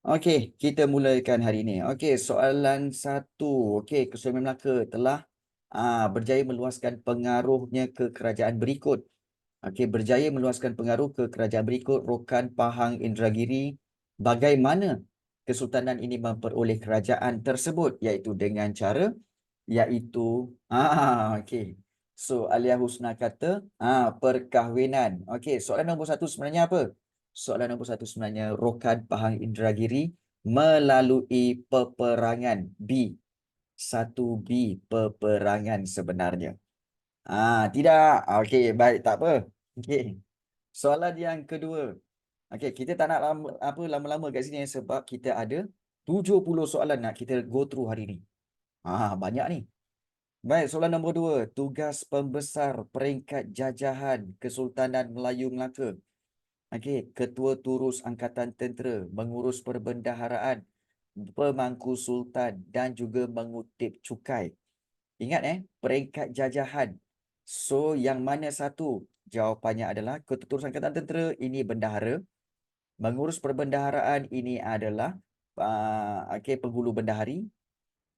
Okey, kita mulakan hari ini. Okey, soalan satu. Okey, Kesultanan Melaka telah berjaya meluaskan pengaruhnya ke kerajaan berikut. Okey, berjaya meluaskan pengaruh ke kerajaan berikut Rokan, Pahang, Indragiri. Bagaimana kesultanan ini memperoleh kerajaan tersebut? Iaitu dengan cara, okey. So, Alia Husna kata, perkahwinan. Okey, soalan nombor satu sebenarnya apa? Soalan nombor satu sebenarnya Rokan, Pahang, Indragiri melalui peperangan. B. Peperangan sebenarnya. Tidak. Okey, baik, tak apa. Okey. Soalan yang kedua. Okey, kita tak nak lama-lama kat sini sebab kita ada 70 soalan nak kita go through hari ni. Banyak ni. Baik, soalan nombor 2. Tugas pembesar peringkat jajahan Kesultanan Melayu Melaka. Okey, Ketua Turus Angkatan Tentera mengurus perbendaharaan, pemangku sultan dan juga mengutip cukai. Ingat peringkat jajahan. So, yang mana satu? Jawapannya adalah Ketua Turus Angkatan Tentera ini bendahara. Mengurus perbendaharaan ini adalah penghulu bendahari.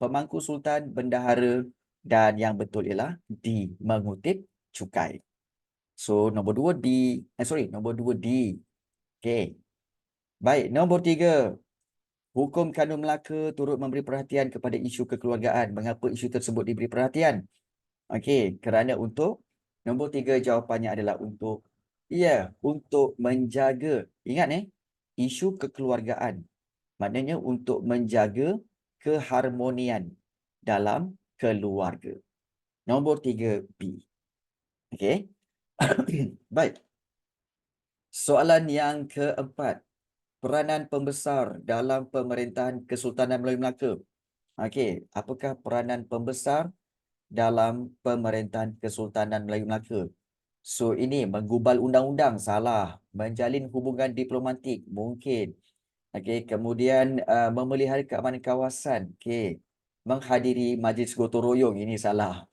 Pemangku sultan bendahara dan yang betul ialah D, mengutip cukai. So, nombor 2 D. Nombor 2 D. Okey. Baik, nombor 3. Hukum Kanun Melaka turut memberi perhatian kepada isu kekeluargaan. Mengapa isu tersebut diberi perhatian? Okey, kerana untuk nombor 3 jawapannya adalah untuk menjaga. Ingat isu kekeluargaan. Maknanya untuk menjaga keharmonian dalam keluarga. Nombor 3 B. Okey. Baik. Soalan yang keempat. Peranan pembesar dalam pemerintahan Kesultanan Melayu Melaka. Okey, apakah peranan pembesar dalam pemerintahan Kesultanan Melayu Melaka? So, ini menggubal undang-undang, salah. Menjalin hubungan diplomatik, mungkin. Okey, kemudian memelihara keamanan kawasan. Okey. Menghadiri majlis gotong royong, ini salah.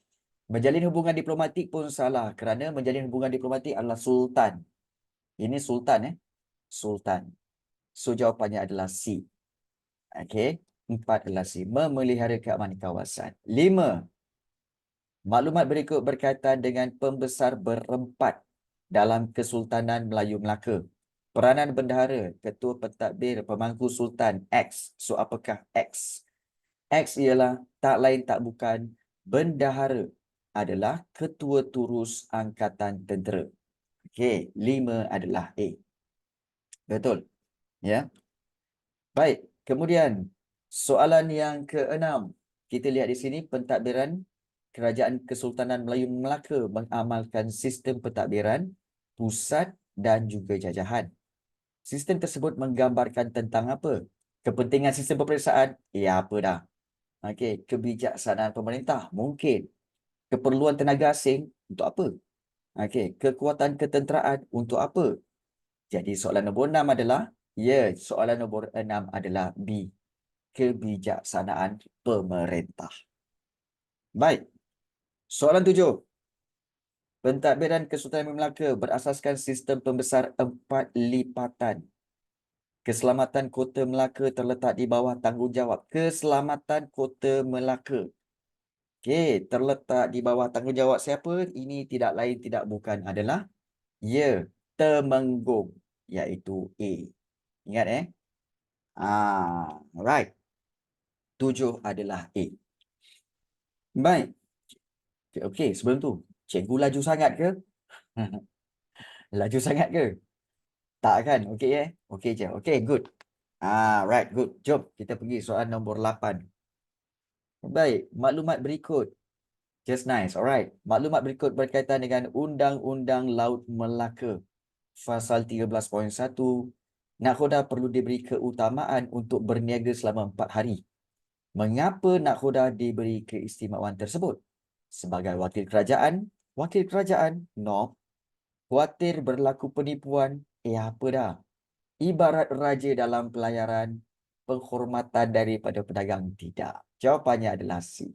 Menjalin hubungan diplomatik pun salah kerana menjalin hubungan diplomatik adalah sultan. Ini sultan Sultan. So, jawapannya adalah C. Okey. 4 adalah C. Memelihara keamanan kawasan. 5. Maklumat berikut berkaitan dengan pembesar berempat dalam Kesultanan Melayu Melaka. Peranan bendahara, ketua pentadbir, pemangku sultan, X. So, apakah X? X ialah tak lain tak bukan bendahara adalah ketua turus angkatan tentera. Okey, 5 adalah A. Betul. Ya. Baik, kemudian soalan yang keenam. Kita lihat di sini pentadbiran Kerajaan Kesultanan Melayu Melaka mengamalkan sistem pentadbiran pusat dan juga jajahan. Sistem tersebut menggambarkan tentang apa? Kepentingan sistem peperiksaan? Ya, apa dah? Okey, kebijaksanaan pemerintah? Mungkin. Keperluan tenaga asing? Untuk apa? Okey, kekuatan ketenteraan? Untuk apa? Jadi soalan nombor 6 adalah, soalan nombor 6 adalah B. Kebijaksanaan pemerintah. Baik. Soalan 7. Pentadbiran Kesultanan Melaka berasaskan sistem pembesar 4 lipatan. Keselamatan Kota Melaka terletak di bawah tanggungjawab. Keselamatan Kota Melaka. Okey, terletak di bawah tanggungjawab siapa? Ini tidak lain tidak bukan adalah Temenggung, iaitu A. Ingat right. 7 adalah A. Baik. Okey, sebelum tu, cikgu laju sangat ke? Laju sangat ke? Tak kan? Okey Okey je. Okey, good. Right, good. Jom kita pergi soalan nombor 8. Baik, maklumat berikut. Just nice. Alright. Maklumat berikut berkaitan dengan Undang-Undang Laut Melaka. Fasal 13.1. Nakhoda perlu diberi keutamaan untuk berniaga selama 4 hari. Mengapa nakhoda diberi keistimewaan tersebut? Sebagai wakil kerajaan, no. Khuatir berlaku penipuan, apa dah? Ibarat raja dalam pelayaran, penghormatan daripada pedagang, tidak. Jawapannya adalah C.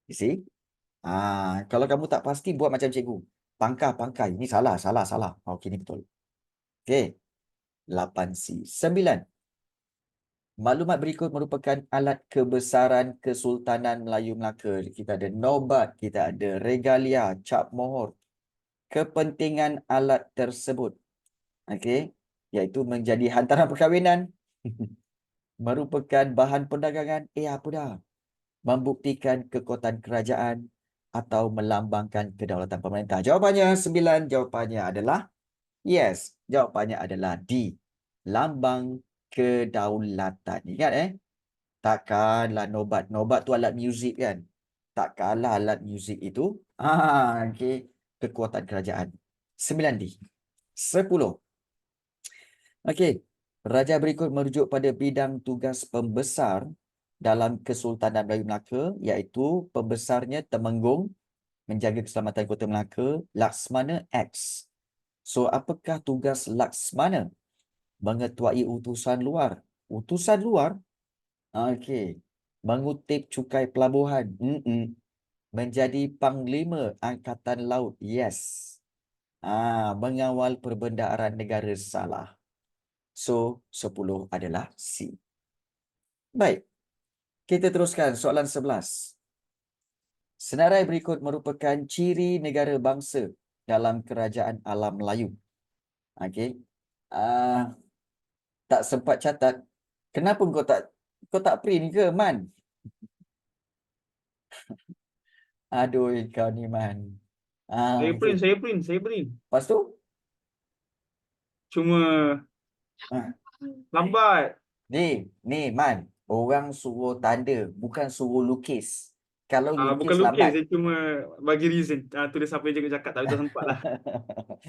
You see? Kalau kamu tak pasti, buat macam cikgu. Pangkah. Ini salah. Okey, ini betul. Okey. 8C. 9. Maklumat berikut merupakan alat kebesaran Kesultanan Melayu Melaka. Kita ada nobat, kita ada regalia, cap mohor. Kepentingan alat tersebut, okey, iaitu menjadi hantaran perkahwinan, merupakan bahan perdagangan, apa dah? Membuktikan kekuatan kerajaan atau melambangkan kedaulatan pemerintah. Jawapannya 9, jawapannya adalah yes. Jawapannya adalah D. Lambang kedaulatan. Ingat takkanlah nobat. Nobat tu alat muzik kan. Takkanlah alat muzik itu. Okey. Kekuatan kerajaan. 9D. 10. Okey. Raja berikut merujuk pada bidang tugas pembesar dalam Kesultanan Melayu Melaka, iaitu pembesarnya Temenggung, menjaga keselamatan Kota Melaka, Laksmana X. So, apakah tugas Laksmana? Mengetuai utusan luar. Utusan luar? Okey. Mengutip cukai pelabuhan. Menjadi Panglima Angkatan Laut. Yes. Mengawal perbendaharaan negara. Salah. So, 10 adalah C. Baik. Kita teruskan soalan 11. Senarai berikut merupakan ciri negara bangsa dalam kerajaan alam Melayu. Okey. Tak sempat catat. Kenapa kau tak print ke, Man? Aduh, kau ni, Man. Okey. Saya print. Lepas tu? Cuma Ah, lambat. ni, Man. Orang suruh tanda, bukan suruh lukis. Kalau Bukan lukis lukis, lambat. saya cuma bagi reason. Tulis apa yang cakap tapi tak sempat lah.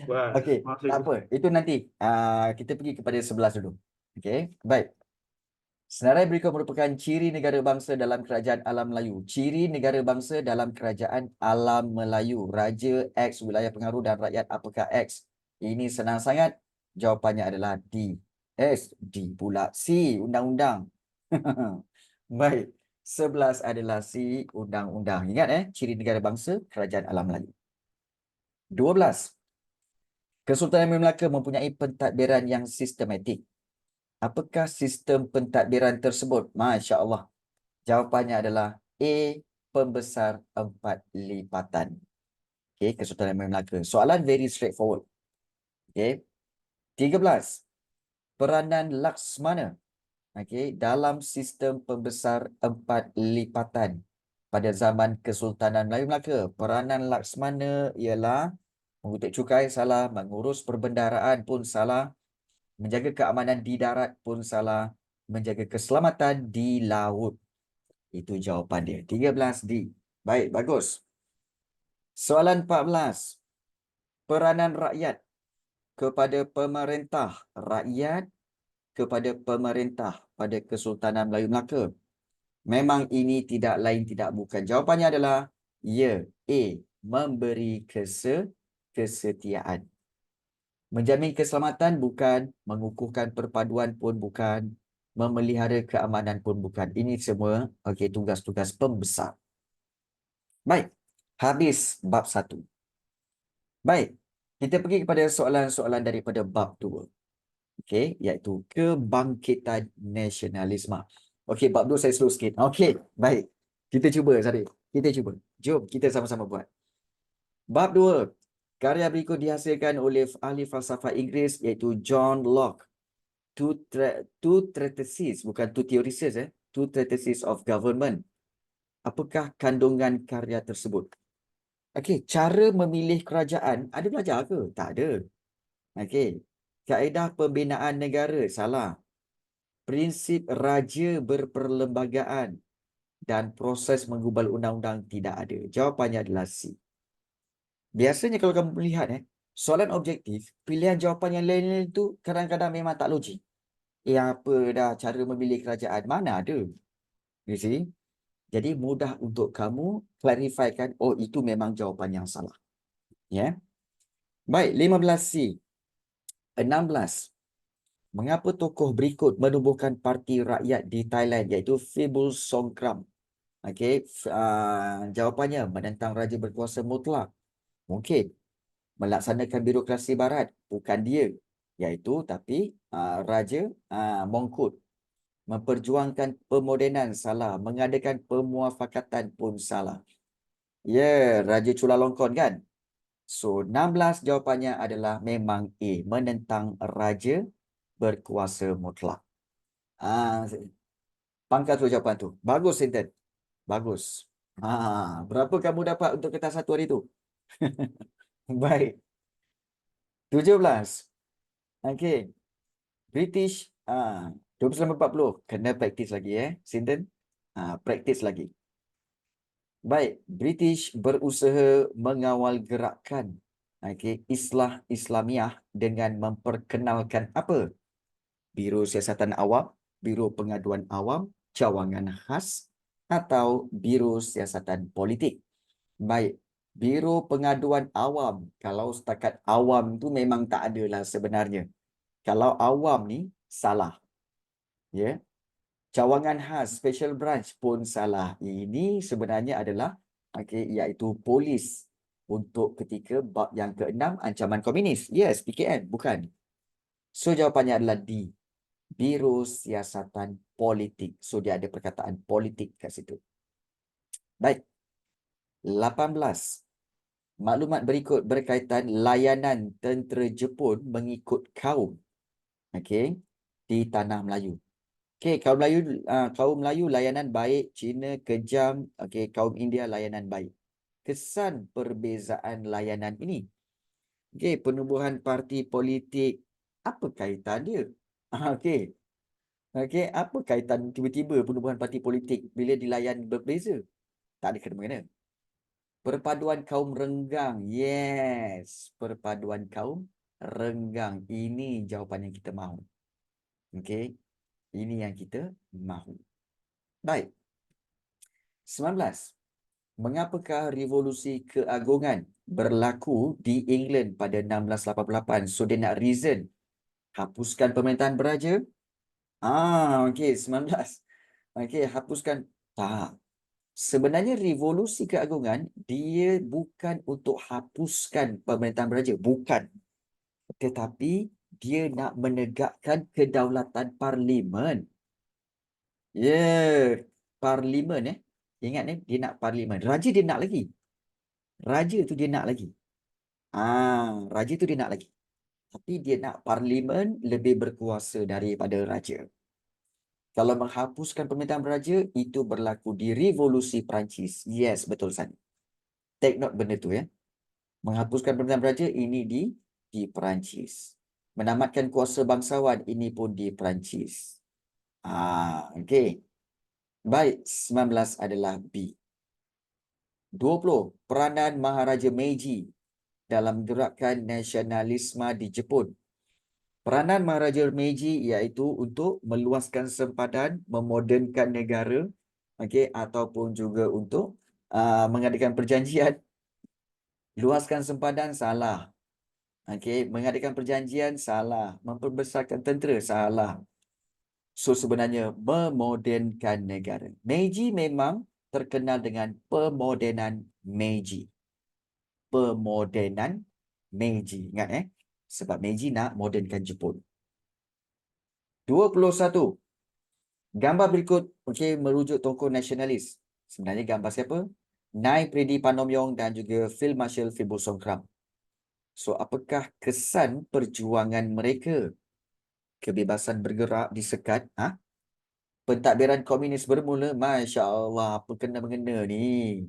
Wah, Okey, maaf tak saya. apa. Itu nanti. Kita pergi kepada 11 dulu. Okey, baik. Senarai berikut merupakan ciri negara bangsa dalam kerajaan alam Melayu. Ciri negara bangsa dalam kerajaan alam Melayu. Raja X, wilayah pengaruh dan rakyat apakah X? Ini senang sangat. Jawapannya adalah D. D pula. C, undang-undang. Baik. 11 adalah C, undang-undang. Ingat ciri negara bangsa kerajaan alam Melayu. 12. Kesultanan Melayu Melaka mempunyai pentadbiran yang sistematik. Apakah sistem pentadbiran tersebut? Masya Allah. Jawapannya adalah A, pembesar 4 lipatan. Okey, Kesultanan Melayu Melaka. Soalan very straightforward. Okey. 13. Peranan Laksmana. Okey, dalam sistem pembesar 4 lipatan pada zaman Kesultanan Melayu Melaka. Peranan Laksmana ialah mengutip cukai salah, mengurus perbendaharaan pun salah, menjaga keamanan di darat pun salah, menjaga keselamatan di laut. Itu jawapan dia. 13D. Baik, bagus. Soalan 14. Peranan rakyat kepada pemerintah. Rakyat kepada pemerintah pada Kesultanan Melayu Melaka. Memang ini tidak lain tidak bukan. Jawapannya adalah ya. A. Memberi kesetiaan. Menjamin keselamatan bukan, mengukuhkan perpaduan pun bukan, memelihara keamanan pun bukan. Ini semua tugas-tugas pembesar. Baik, habis bab 1. Baik, kita pergi kepada soalan-soalan daripada bab 2. Okey, iaitu kebangkitan nasionalisme. Okey, bab 2 saya slow sikit. Okey, baik. Kita cuba, Sadiq. Kita cuba. Jom kita sama-sama buat. Bab 2. Karya berikut dihasilkan oleh ahli falsafah Inggeris iaitu John Locke. Two treatises, bukan two theories, Two treatises of government. Apakah kandungan karya tersebut? Okey, cara memilih kerajaan ada belajar ke? Tak ada. Okey. Kaedah pembinaan negara salah. Prinsip raja berperlembagaan dan proses menggubal undang-undang tidak ada. Jawapannya adalah C. Biasanya kalau kamu melihat soalan objektif, pilihan jawapan yang lain-lain itu kadang-kadang memang tak logik. Apa dah cara memilih kerajaan? Mana ada? You see? Jadi mudah untuk kamu clarifikan, oh itu memang jawapan yang salah. Ya. Baik, 15C. 16. Mengapa tokoh berikut menubuhkan parti rakyat di Thailand iaitu Fibul Songkram? Okey, jawapannya menentang raja berkuasa mutlak. Mungkin melaksanakan birokrasi barat, bukan dia, iaitu tapi Raja Mongkut. Memperjuangkan pemodenan salah. Mengadakan pemuafakatan pun salah. Ya, Raja Chulalongkorn kan? So, 16 jawapannya adalah memang A. Menentang raja berkuasa mutlak. Pangkat tu jawapan tu. Bagus, Sinten. Bagus. Berapa kamu dapat untuk kertas satu hari tu? Baik. 17. Okey. British. 29-40. Kena praktis lagi Sinten. Praktis lagi. Baik. British berusaha mengawal gerakan Islah Islamiah dengan memperkenalkan apa? Biro Siasatan Awam, Biro Pengaduan Awam, Cawangan Khas atau Biro Siasatan Politik. Baik, Biro Pengaduan Awam. Kalau setakat awam tu memang tak ada lah sebenarnya. Kalau awam ni salah. Ya. Cawangan Khas, Special Branch pun salah. Ini sebenarnya adalah iaitu polis untuk ketika bab yang ke-6 ancaman komunis. Yes, PKN, bukan. So jawapannya adalah D. Biro Siasatan Politik. So dia ada perkataan politik kat situ. Baik. 18. Maklumat berikut berkaitan layanan tentera Jepun mengikut kaum. Di tanah Melayu. Kaum Melayu layanan baik, Cina kejam, kaum India layanan baik. Kesan perbezaan layanan ini. Penubuhan parti politik, apa kaitan dia? Apa kaitan tiba-tiba penubuhan parti politik bila dilayan berbeza? Tak ada kena-mengena. Perpaduan kaum renggang. Yes. Perpaduan kaum renggang. Ini jawapan yang kita mahu. Ini yang kita mahu. Baik. 19. Mengapakah revolusi keagungan berlaku di England pada 1688? So dia nak reason. Hapuskan pemerintahan beraja. 19. Hapuskan. Tak. Sebenarnya revolusi keagungan dia bukan untuk hapuskan pemerintahan beraja, bukan. Tetapi dia nak menegakkan kedaulatan parlimen. Parlimen Ingat dia nak parlimen. Raja dia nak lagi. Raja tu dia nak lagi. Raja tu dia nak lagi. Tapi dia nak parlimen lebih berkuasa daripada raja. Kalau menghapuskan pemerintahan beraja, itu berlaku di revolusi Perancis. Yes, betul San. Take note benda tu Menghapuskan pemerintahan beraja, ini di Perancis. Menamatkan kuasa bangsawan, ini pun di Perancis. Okey. Baik, 19 adalah B. 20. Peranan Maharaja Meiji dalam gerakan nasionalisme di Jepun. Peranan Maharaja Meiji iaitu untuk meluaskan sempadan, memodernkan negara, ataupun juga untuk mengadakan perjanjian. Luaskan sempadan salah. Mengadakan perjanjian salah. Memperbesarkan tentera salah. So sebenarnya memodernkan negara. Meiji memang terkenal dengan pemodenan Meiji. Pemodenan Meiji. Ingat sebab Meiji nak modernkan Jepun. 21. Gambar berikut merujuk tokoh nasionalis. Sebenarnya gambar siapa? Nai Pridi Panomyong dan juga Field Marshal Philip Songkram. So apakah kesan perjuangan mereka? Kebebasan bergerak disekat. Pentadbiran komunis bermula. Masya Allah, apa kena-mengena ni?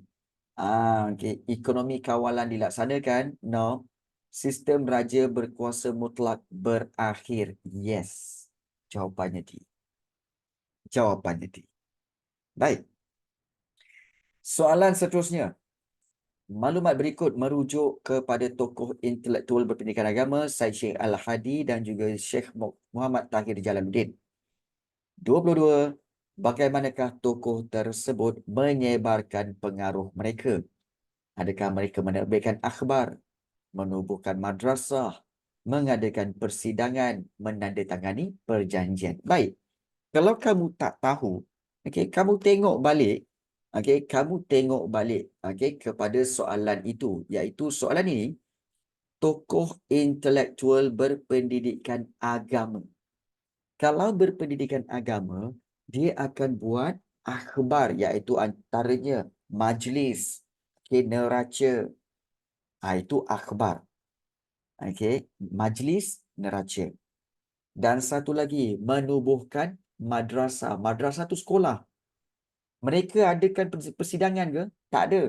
Ekonomi kawalan dilaksanakan. No. Sistem raja berkuasa mutlak berakhir. Yes. Jawapannya D. Jawapannya D. Baik. Soalan seterusnya. Maklumat berikut merujuk kepada tokoh intelektual berpendidikan agama Syed Sheikh Al-Hadi dan juga Sheikh Muhammad Tahir Jalaluddin. 22. Bagaimanakah tokoh tersebut menyebarkan pengaruh mereka? Adakah mereka menerbitkan akhbar, menubuhkan madrasah, mengadakan persidangan, menandatangani perjanjian? Baik. Kalau kamu tak tahu, kamu tengok balik, kepada soalan itu, iaitu soalan ini, tokoh intelektual berpendidikan agama. Kalau berpendidikan agama, dia akan buat akhbar, iaitu antaranya majlis, okay, neraca. Itu akhbar. Okay, majlis, neraca. Dan satu lagi, menubuhkan madrasah. Madrasah tu sekolah. Mereka adakan persidangan ke? Tak ada.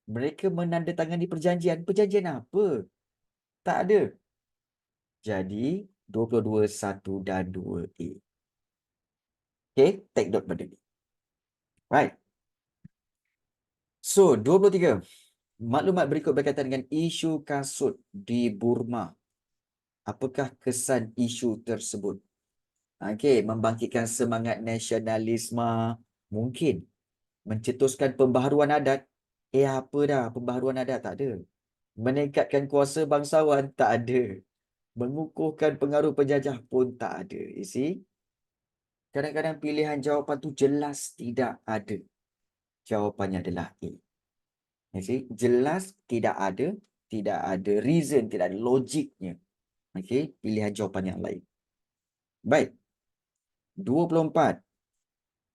Mereka menandatangani perjanjian. Perjanjian apa? Tak ada. Jadi 22, 1 dan 2A. Okay, take note pada ni. Right. So, 23. Maklumat berikut berkaitan dengan isu kasut di Burma. Apakah kesan isu tersebut? Okey, membangkitkan semangat nasionalisme. Mungkin. Mencetuskan pembaharuan adat. Apa dah pembaharuan adat? Tak ada. Meningkatkan kuasa bangsawan? Tak ada. Mengukuhkan pengaruh penjajah pun tak ada. You see? Kadang-kadang pilihan jawapan tu jelas tidak ada. Jawapannya adalah A. You see? Jelas tidak ada reason, tidak ada logiknya. Okey, pilihan jawapan yang lain. Baik. 24.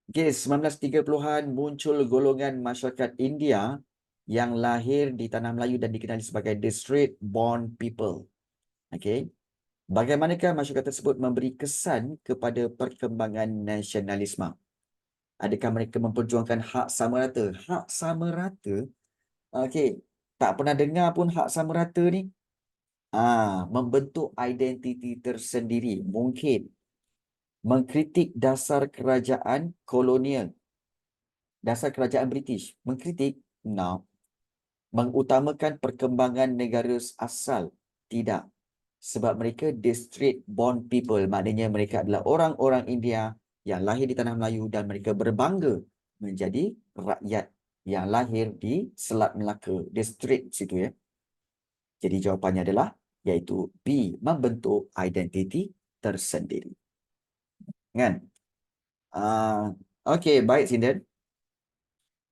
Okey, 1930-an muncul golongan masyarakat India yang lahir di Tanah Melayu dan dikenali sebagai the Straight Born People. Okey. Bagaimanakah masyarakat tersebut memberi kesan kepada perkembangan nasionalisme? Adakah mereka memperjuangkan hak sama rata? Hak sama rata? Okey. Tak pernah dengar pun hak sama rata ni. Membentuk identiti tersendiri. Mungkin. Mengkritik dasar kerajaan kolonial. Dasar kerajaan British. Mengkritik? No. Mengutamakan perkembangan negara asal? Tidak. Sebab mereka the straight born people. Maknanya mereka adalah orang-orang India yang lahir di Tanah Melayu dan mereka berbangga menjadi rakyat yang lahir di Selat Melaka. The straight situ ya. Jadi jawapannya adalah iaitu B. Membentuk identiti tersendiri. Kan? Okey, baik Sindan.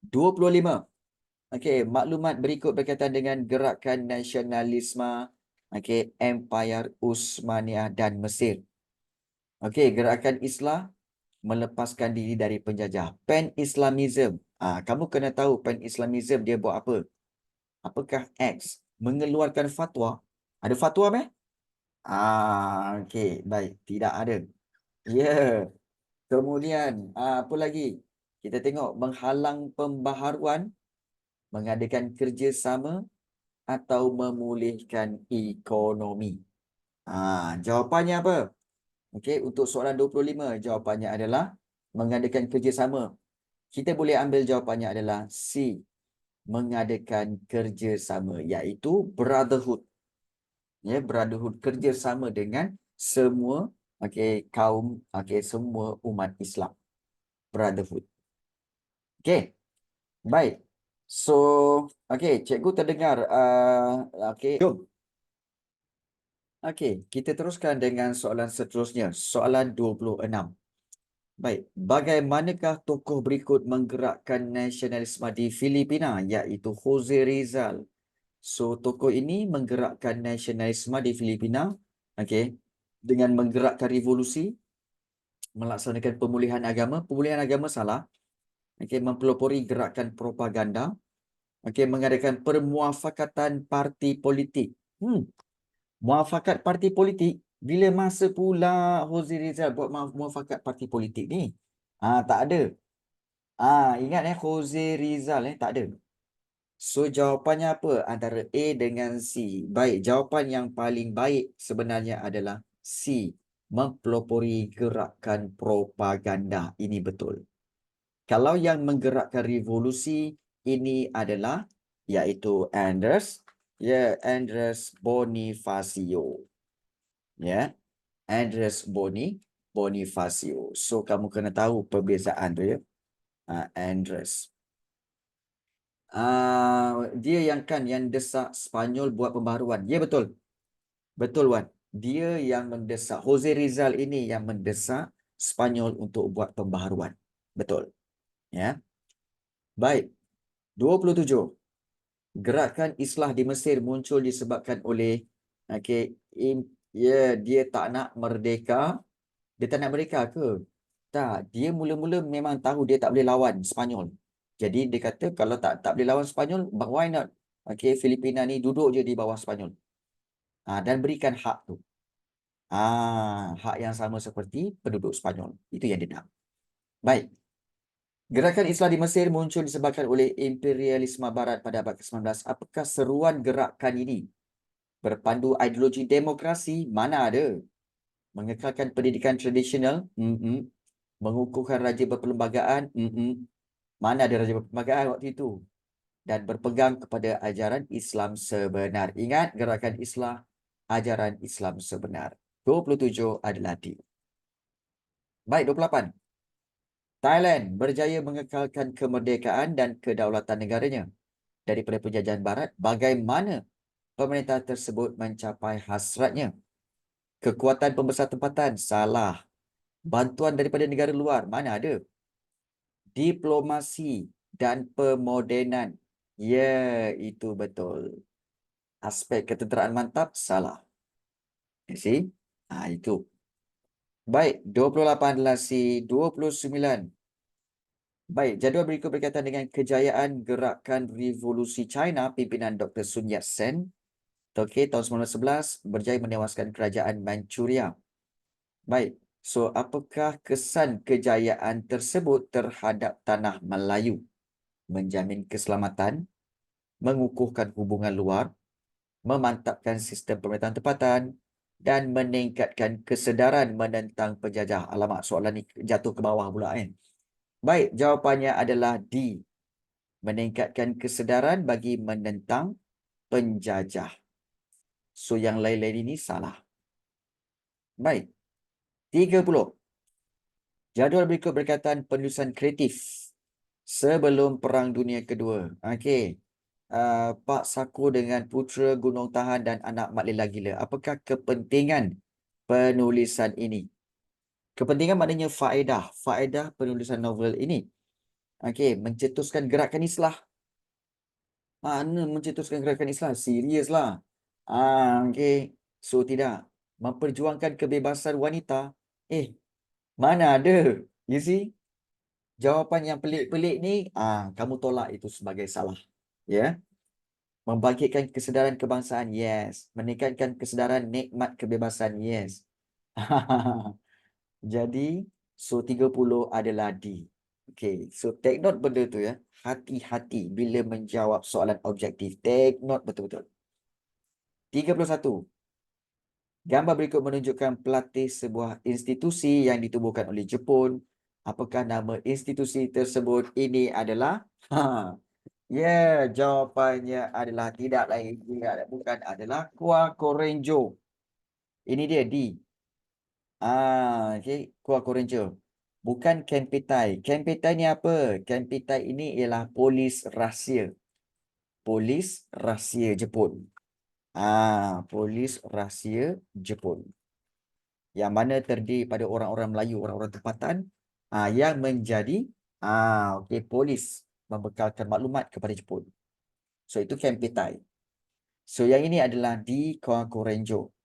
25. Okey, maklumat berikut berkaitan dengan gerakan nasionalisme Empire Utsmaniyah dan Mesir. Okey, gerakan Islam melepaskan diri dari penjajah. Pan-Islamism. Kamu kena tahu Pan-Islamism dia buat apa? Apakah X? Mengeluarkan fatwa. Ada fatwa meh? Okey, baik. Tidak ada. Ya. Kemudian, apa lagi? Kita tengok menghalang pembaharuan, mengadakan kerjasama atau memulihkan ekonomi. Jawapannya apa? Okey, untuk soalan 25, jawapannya adalah mengadakan kerjasama. Kita boleh ambil jawapannya adalah C. Mengadakan kerjasama, iaitu brotherhood. Ya, brotherhood, kerjasama dengan semua kaum, semua umat Islam. Brotherhood. Okey. Baik. So, cikgu terdengar. Jom. Kita teruskan dengan soalan seterusnya. Soalan 26. Baik, bagaimanakah tokoh berikut menggerakkan nasionalisme di Filipina, iaitu Jose Rizal. So, tokoh ini menggerakkan nasionalisme di Filipina, dengan menggerakkan revolusi, melaksanakan pemulihan agama salah, mempelopori gerakan propaganda, mengadakan permuafakatan parti politik. Muafakat parti politik, bila masa pula Jose Rizal buat muafakat parti politik ni? Tak ada. Ingat Jose Rizal tak ada. So jawapannya apa? Antara A dengan C. Baik, jawapan yang paling baik sebenarnya adalah C. Mempelopori gerakan propaganda. Ini betul. Kalau yang menggerakkan revolusi ini adalah iaitu Andres Bonifacio. Ya. Andres Bonifacio. So kamu kena tahu perbezaan tu ya. Andres. Dia yang desak Spanyol buat pembaharuan. Ya, betul. Betul, Wan. Dia yang mendesak. Jose Rizal ini yang mendesak Spanyol untuk buat pembaharuan. Betul. Ya. Baik. 27. Gerakan Islah di Mesir muncul disebabkan oleh dia tak nak merdeka. Dia tak nak merdeka ke? Tak, dia mula-mula memang tahu dia tak boleh lawan Sepanyol. Jadi dia kata kalau tak boleh lawan Sepanyol, but why not? Okay, Filipina ni duduk je di bawah Sepanyol. Dan berikan hak tu. Hak yang sama seperti penduduk Sepanyol. Itu yang dia nak. Baik. Gerakan Islam di Mesir muncul disebabkan oleh imperialisme Barat pada abad ke-19. Apakah seruan gerakan ini berpandu ideologi demokrasi? Mana ada. Mengekalkan pendidikan tradisional? Mengukuhkan raja berperlembagaan? Mana ada raja berperlembagaan waktu itu? Dan berpegang kepada ajaran Islam sebenar. Ingat, gerakan Islam, ajaran Islam sebenar. 27 adalah D. Baik, 28. Thailand berjaya mengekalkan kemerdekaan dan kedaulatan negaranya daripada penjajahan Barat. Bagaimana pemerintah tersebut mencapai hasratnya? Kekuatan pembesar tempatan? Salah. Bantuan daripada negara luar? Mana ada. Diplomasi dan pemodenan? Ya, itu betul. Aspek ketenteraan mantap? Salah. You see? Itu. Baik, 28 adalah C. 29. Baik, jadual berikut berkaitan dengan kejayaan gerakan revolusi China pimpinan Dr. Sun Yat-sen. Okey, tahun 1911 berjaya menewaskan kerajaan Manchuria. Baik, so apakah kesan kejayaan tersebut terhadap tanah Melayu? Menjamin keselamatan, mengukuhkan hubungan luar, memantapkan sistem pemerintahan tempatan, dan meningkatkan kesedaran menentang penjajah. Alamak, soalan ni jatuh ke bawah pula kan. Baik, jawapannya adalah D. Meningkatkan kesedaran bagi menentang penjajah. So, yang lain-lain ini salah. Baik, 30. Jadual berikut berkaitan penulisan kreatif sebelum Perang Dunia Kedua. Okey. Pak Sako dengan Putera Gunung Tahan dan Anak Mak Lela Gila. Apakah kepentingan penulisan ini? Kepentingan maknanya faedah. Faedah penulisan novel ini. Okey, mencetuskan gerakan Islah. Mana mencetuskan gerakan Islah? Serius lah. Okey. So, tidak. Memperjuangkan kebebasan wanita. Mana ada? You see? Jawapan yang pelik-pelik ni, kamu tolak itu sebagai salah. Ya. Membangkitkan kesedaran kebangsaan, yes. Meningkatkan kesedaran nikmat kebebasan, yes. Jadi, so 30 adalah D. Okay, so take note benda tu ya. Hati-hati bila menjawab soalan objektif. Take note betul-betul. 31. Gambar berikut menunjukkan pelatih sebuah institusi yang ditubuhkan oleh Jepun. Apakah nama institusi tersebut? Ini adalah jawapannya adalah tidak lain, bukan, adalah Kuako Renjo. Ini dia D. Okay, Kuako Renjo. Bukan Kempetai. Kempetai ni apa? Kempetai ini ialah polis rahsia. Polis rahsia Jepun. Polis rahsia Jepun. Yang mana terdiri pada orang-orang Melayu, orang-orang tempatan yang menjadi polis membekalkan maklumat kepada Jepun. So itu Kempetai. So yang ini adalah di Kuako Renjo.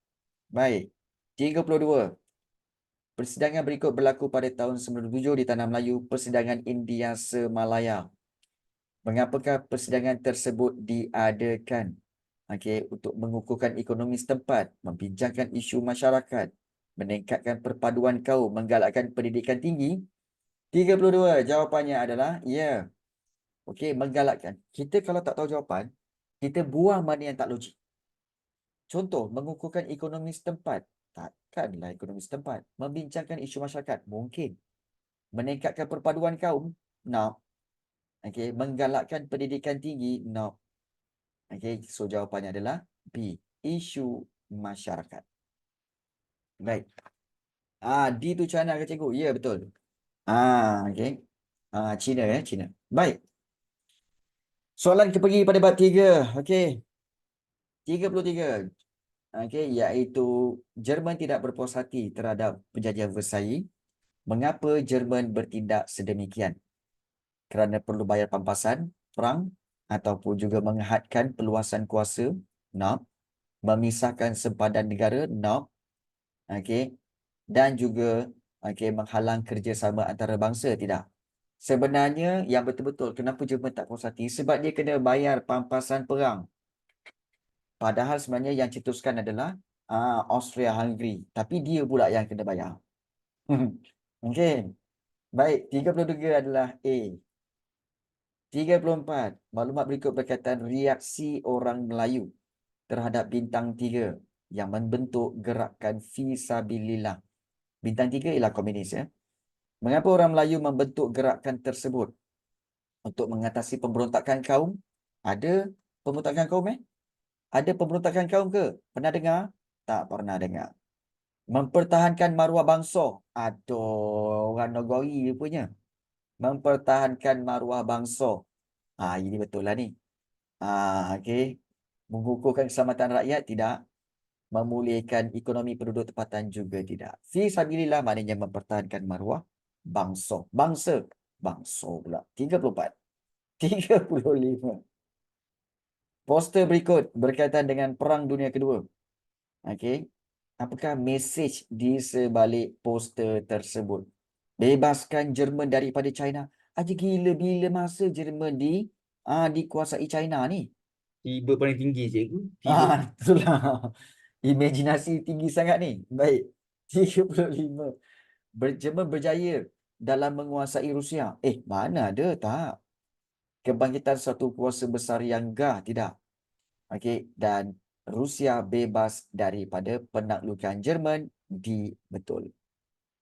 Baik. 32. Persidangan berikut berlaku pada tahun 97 di Tanah Melayu, Persidangan India Semalaya. Mengapakah persidangan tersebut diadakan? Untuk mengukuhkan ekonomi setempat, membincangkan isu masyarakat, meningkatkan perpaduan kaum, menggalakkan pendidikan tinggi. 32 jawapannya adalah ya. Menggalakkan. Kita kalau tak tahu jawapan, kita buang mana yang tak logik. Contoh, mengukuhkan ekonomi setempat. Takkanlah ekonomi setempat. Membincangkan isu masyarakat. Mungkin. Meningkatkan perpaduan kaum. No. Menggalakkan pendidikan tinggi. No. So jawapannya adalah B. Isu masyarakat. Baik. D tu China ke cikgu? Ya, betul. China ya, China. Baik. Soalan pergi pada bab 3. 33. Iaitu Jerman tidak berpuas hati terhadap perjanjian Versailles. Mengapa Jerman bertindak sedemikian? Kerana perlu bayar pampasan, perang, ataupun juga menghadkan peluasan kuasa? No. Memisahkan sempadan negara? No. Dan juga menghalang kerjasama antara bangsa? Tidak. Sebenarnya yang betul-betul kenapa Jerman tak puas hati? Sebab dia kena bayar pampasan perang. Padahal sebenarnya yang cetuskan adalah Austria-Hungary. Tapi dia pula yang kena bayar. Okey. Baik, 33 adalah A. 34. Maklumat berikut berkaitan reaksi orang Melayu terhadap bintang 3 yang membentuk gerakan Fisabilillah. Bintang 3 ialah komunis, ya. Mengapa orang Melayu membentuk gerakan tersebut? Untuk mengatasi pemberontakan kaum? Ada pemberontakan kaum, Ada pemberontakan kaum ke? Pernah dengar? Tak pernah dengar. Mempertahankan maruah bangsa. Aduh, orang Nogori punya. Mempertahankan maruah bangsa. Ini betul lah ni. Okey. Mengukuhkan keselamatan rakyat? Tidak. Memulihkan ekonomi penduduk tempatan juga tidak. Fisabilillah maknanya mempertahankan maruah bangsa. Bangsa. Bangsa pula. 34. 35. Poster berikut berkaitan dengan Perang Dunia Kedua. Okey. Apakah mesej di sebalik poster tersebut? Bebaskan Jerman daripada China. Aja gila bila masa Jerman dikuasai China ni. Tiba paling tinggi cikgu. Tiba. Itulah. Imajinasi tinggi sangat ni. Baik. 35. Jerman berjaya dalam menguasai Rusia. Mana ada? Tak. Kebangkitan suatu kuasa besar yang gah. Tidak. Okey. Dan Rusia bebas daripada penaklukan Jerman. Betul.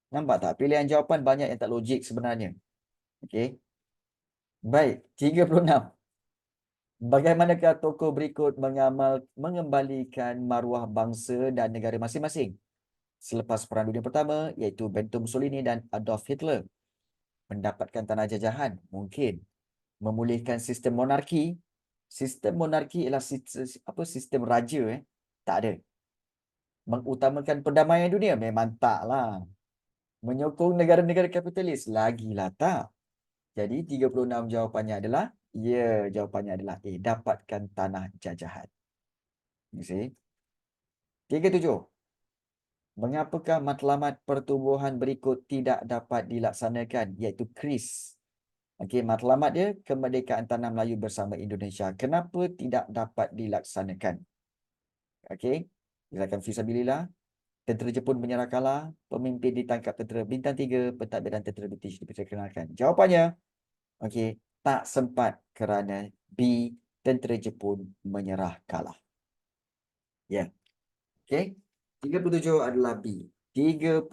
Nampak tak? Pilihan jawapan banyak yang tak logik sebenarnya. Okey. Baik. 36. Bagaimanakah tokoh berikut mengembalikan maruah bangsa dan negara masing-masing selepas Perang Dunia Pertama, iaitu Benito Mussolini dan Adolf Hitler? Mendapatkan tanah jajahan? Mungkin. Memulihkan sistem monarki? Sistem monarki ialah sistem raja, Tak ada. Mengutamakan perdamaian dunia? Memang taklah. Menyokong negara-negara kapitalis? Lagilah tak. Jadi 36 jawapannya adalah, jawapannya adalah A. Dapatkan tanah jajahan. You see? 37. Mengapakah matlamat pertubuhan berikut tidak dapat dilaksanakan? Iaitu KRIS. Okey, matlamat dia kemerdekaan tanah Melayu bersama Indonesia. Kenapa tidak dapat dilaksanakan? Okey, gerakan Fisabilillah. Tentera Jepun menyerah kalah. Pemimpin ditangkap tentera bintang 3. Pentadbiran tentera British diperkenalkan. Jawapannya, okey, tak sempat kerana B. Tentera Jepun menyerah kalah. Ya. Okey. 37 adalah B. 30.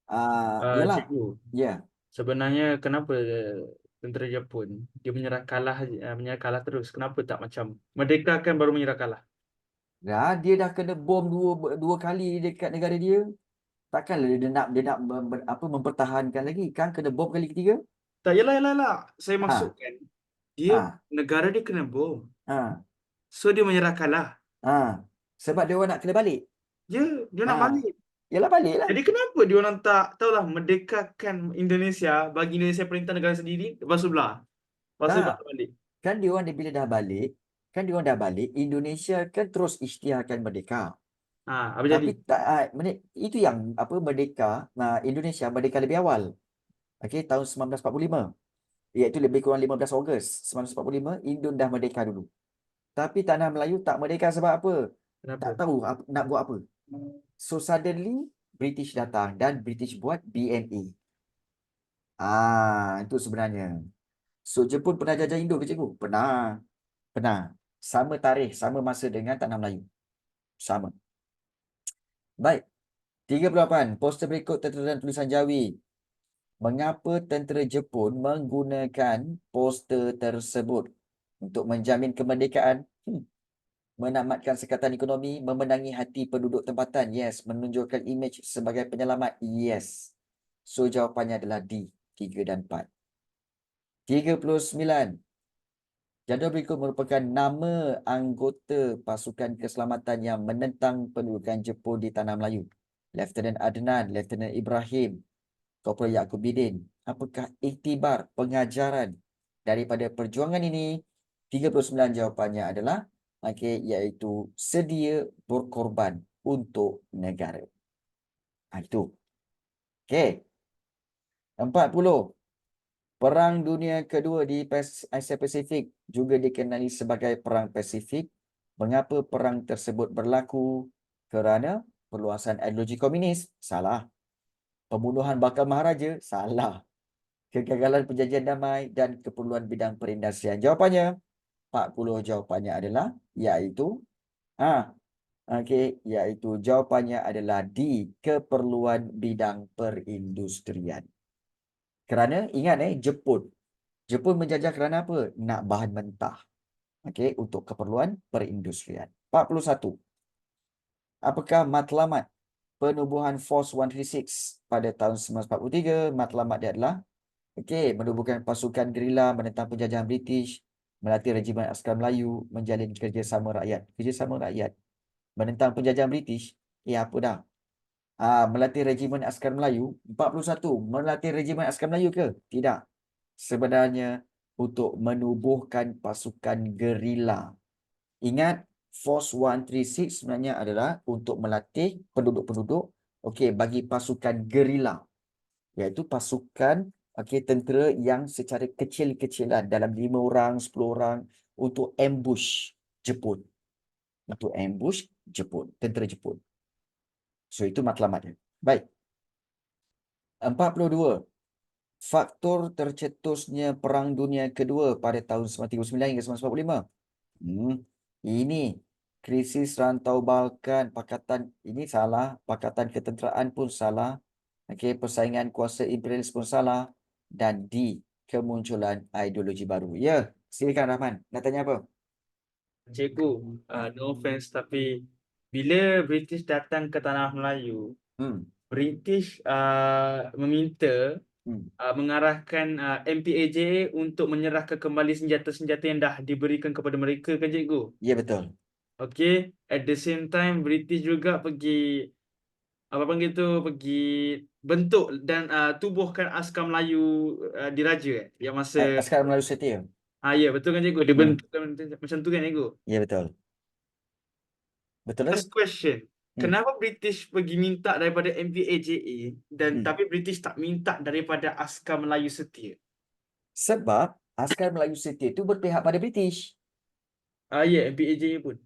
Yalah. Cikgu. Ya. Sebenarnya kenapa tentera Jepun dia menyerah kalah terus? Kenapa tak macam merdeka kan baru menyerah kalah? Dia dah kena bom dua kali dekat negara dia. Takkanlah dia nak mempertahankan lagi. Kan kena bom kali ketiga. Tak, yalah. Saya Ha. maksudkan dia Ha. negara dia kena bom. Ha. So dia menyerah kalah. Ha. Sebab dia orang nak kena balik. Dia nak Ha. balik. Yalah, balik lah. Jadi kenapa dia orang tak tahulah merdekakan Indonesia, bagi Indonesia perintah negara sendiri, lepas tu belah. Lepas tu Tak. balik. Kan dia orang bila dah balik, Indonesia kan terus isytiharkan merdeka. Apa jadi? Tapi tak, itu yang merdeka, Indonesia merdeka lebih awal. Okey, tahun 1945. Iaitu lebih kurang 15 Ogos 1945, Indon dah merdeka dulu. Tapi tanah Melayu tak merdeka sebab apa? Kenapa? Tak tahu nak buat apa. So suddenly British datang dan British buat BNA. Itu sebenarnya. So Jepun pernah jajah Indo ke cikgu? Pernah. Pernah. Sama tarikh, sama masa dengan tanah Melayu. Sama. Baik. 38. Poster berikut tertulis tulisan Jawi. Mengapa tentera Jepun menggunakan poster tersebut? Untuk menjamin kemerdekaan? Menamatkan sekatan ekonomi, memenangi hati penduduk tempatan? Yes. Menunjukkan imej sebagai penyelamat? Yes. So jawapannya adalah D. 3 dan 4. 39. Jadual berikut merupakan nama anggota pasukan keselamatan yang menentang pendudukan Jepun di Tanah Melayu. Lieutenant Adnan, Lieutenant Ibrahim, Korporal Yaakobuddin. Apakah iktibar pengajaran daripada perjuangan ini? 39 jawapannya adalah iaitu sedia berkorban untuk negara. Itu. Okey. 40. Perang Dunia Kedua di Asia Pasifik juga dikenali sebagai Perang Pasifik. Mengapa perang tersebut berlaku? Kerana perluasan ideologi komunis? Salah. Pembunuhan bakal maharaja? Salah. Kegagalan perjanjian damai dan keperluan bidang perindustrian. Jawapannya 40, jawapannya adalah iaitu iaitu jawapannya adalah di keperluan bidang perindustrian. Kerana ingat Jepun menjajah kerana apa? Nak bahan mentah. Untuk keperluan perindustrian. 41. Apakah matlamat penubuhan Force 136 pada tahun 1943? Matlamat dia adalah menubuhkan pasukan gerila menentang penjajahan British, melatih regimen askar Melayu, menjalin kerjasama rakyat. Kerjasama rakyat menentang penjajahan British. Apa dah? Melatih regimen askar Melayu. 41. Melatih regimen askar Melayu ke? Tidak. Sebenarnya untuk menubuhkan pasukan gerila. Ingat, Force 136 sebenarnya adalah untuk melatih penduduk-penduduk bagi pasukan gerila, iaitu pasukan tentera yang secara kecil-kecilan dalam 5 orang, 10 orang untuk ambush Jepun. Tentera Jepun. So itu matlamatnya. Baik. 42. Faktor tercetusnya Perang Dunia Kedua pada tahun 1939 hingga 1945. Ini krisis rantau Balkan, ini salah, pakatan ketenteraan pun salah. Persaingan kuasa imperialis pun salah, dan kemunculan ideologi baru. Ya, silakan Rahman. Nak tanya apa? Cikgu, no offense tapi bila British datang ke tanah Melayu, Hmm. British meminta Hmm. mengarahkan MPAJA untuk menyerahkan kembali senjata-senjata yang dah diberikan kepada mereka kan cikgu? Ya, betul. Okay, at the same time British juga pergi apa panggil tu, pergi bentuk dan tubuhkan askar Melayu diraja yang masa Askar Melayu Setia. ya betul kan cikgu, dibentuk macam tu kan cikgu. Ya, betul. Betul First lagi. question, Hmm. kenapa British pergi minta daripada MPAJA dan Hmm. tapi British tak minta daripada askar Melayu Setia? Sebab Askar Melayu Setia itu berpihak pada British. Ya, MPAJA pun.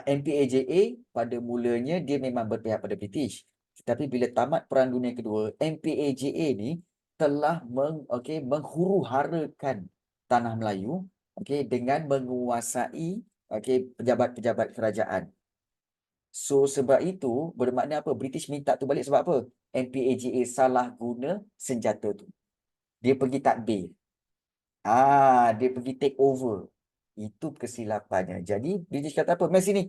MPAJA pada mulanya dia memang berpihak pada British. Tetapi bila tamat Perang Dunia Kedua, MPAJA ni telah menghuru-harakan tanah Melayu dengan menguasai pejabat-pejabat kerajaan. So sebab itu bermakna apa? British minta tu balik sebab apa? MPAJA salah guna senjata tu. Dia pergi takbir. Dia pergi take over. Itu kesilapannya. Jadi British kata apa? Mari sini.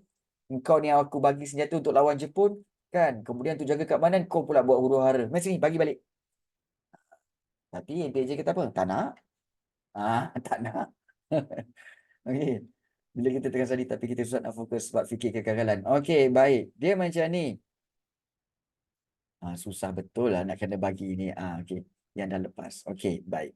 Engkau ni aku bagi senjata untuk lawan Jepun, kan? Kemudian tu jaga keamanan, kau pula buat huru-hara. Mari sini, bagi balik. Tapi MPJ kata apa? Tak nak. Tak nak. Okey. Bila kita tengah study tapi kita susah nak fokus sebab fikir kegagalan. Okey, baik. Dia macam ni. Susah betul lah nak kena bagi ni. Okey. Yang dah lepas. Okey, baik.